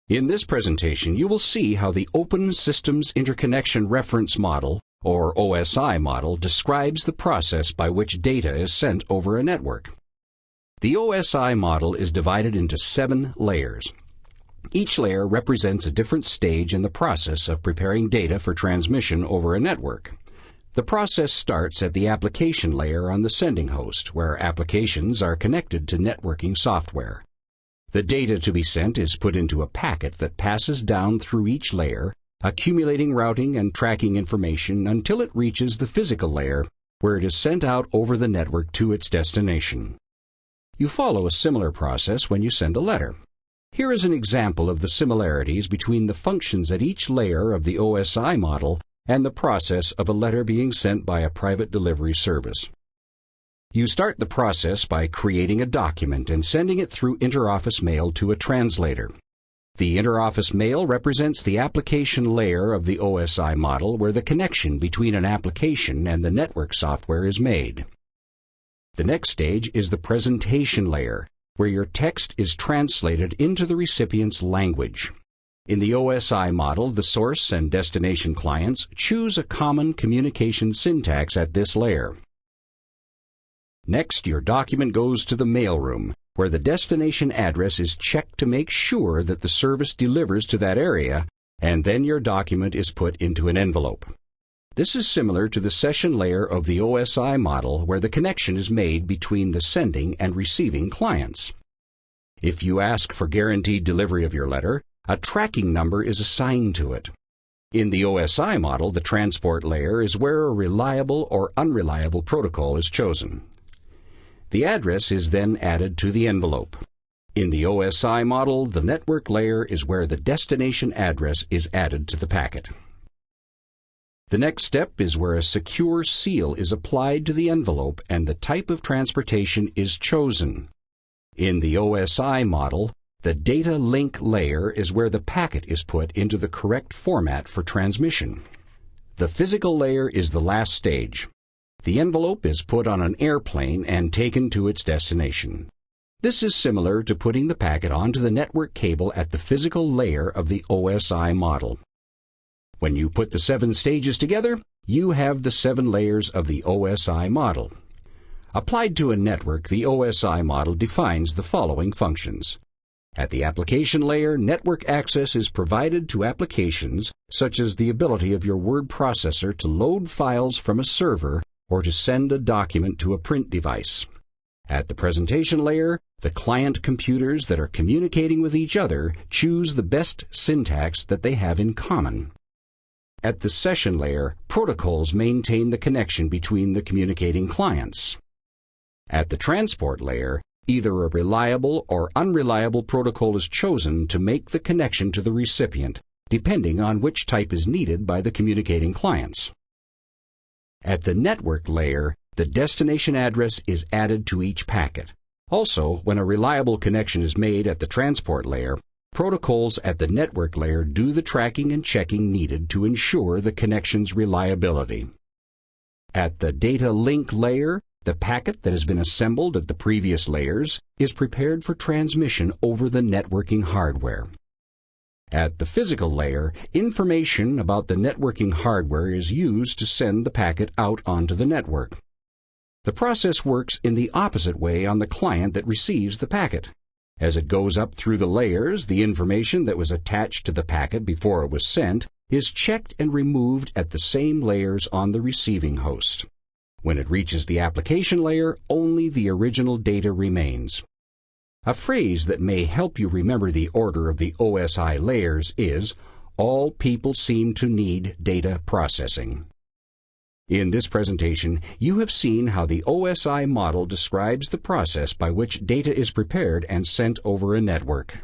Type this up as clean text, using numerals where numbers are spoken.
In this presentation, you will see how the Open Systems Interconnection Reference Model, or OSI model, describes the process by which data is sent over a network. The OSI model is divided into 7 layers. Each layer represents a different stage in the process of preparing data for transmission over a network. The process starts at the application layer on the sending host, where applications are connected to networking software. The data to be sent is put into a packet that passes down through each layer, accumulating routing and tracking information until it reaches the physical layer, where it is sent out over the network to its destination. You follow a similar process when you send a letter. Here is an example of the similarities between the functions at each layer of the OSI model and the process of a letter being sent by a private delivery service. You start the process by creating a document and sending it through interoffice mail to a translator. The interoffice mail represents the application layer of the OSI model, where the connection between an application and the network software is made. The next stage is the presentation layer, where your text is translated into the recipient's language. In the OSI model, the source and destination clients choose a common communication syntax at this layer. Next, your document goes to the mailroom, where the destination address is checked to make sure that the service delivers to that area, and then your document is put into an envelope. This is similar to the session layer of the OSI model, where the connection is made between the sending and receiving clients. If you ask for guaranteed delivery of your letter, a tracking number is assigned to it. In the OSI model, the transport layer is where a reliable or unreliable protocol is chosen. The address is then added to the envelope. In the OSI model, the network layer is where the destination address is added to the packet. The next step is where a secure seal is applied to the envelope and the type of transportation is chosen. In the OSI model, the data link layer is where the packet is put into the correct format for transmission. The physical layer is the last stage. The envelope is put on an airplane and taken to its destination. This is similar to putting the packet onto the network cable at the physical layer of the OSI model. When you put the 7 stages together, you have the 7 layers of the OSI model. Applied to a network, the OSI model defines the following functions. At the application layer, network access is provided to applications such as the ability of your word processor to load files from a server or to send a document to a print device. At the presentation layer, the client computers that are communicating with each other choose the best syntax that they have in common. At the session layer, protocols maintain the connection between the communicating clients. At the transport layer, either a reliable or unreliable protocol is chosen to make the connection to the recipient, depending on which type is needed by the communicating clients. At the network layer, the destination address is added to each packet. Also, when a reliable connection is made at the transport layer, protocols at the network layer do the tracking and checking needed to ensure the connection's reliability. At the data link layer, the packet that has been assembled at the previous layers is prepared for transmission over the networking hardware. At the physical layer, information about the networking hardware is used to send the packet out onto the network. The process works in the opposite way on the client that receives the packet. As it goes up through the layers, the information that was attached to the packet before it was sent is checked and removed at the same layers on the receiving host. When it reaches the application layer, only the original data remains. A phrase that may help you remember the order of the OSI layers is, "All people seem to need data processing." In this presentation, you have seen how the OSI model describes the process by which data is prepared and sent over a network.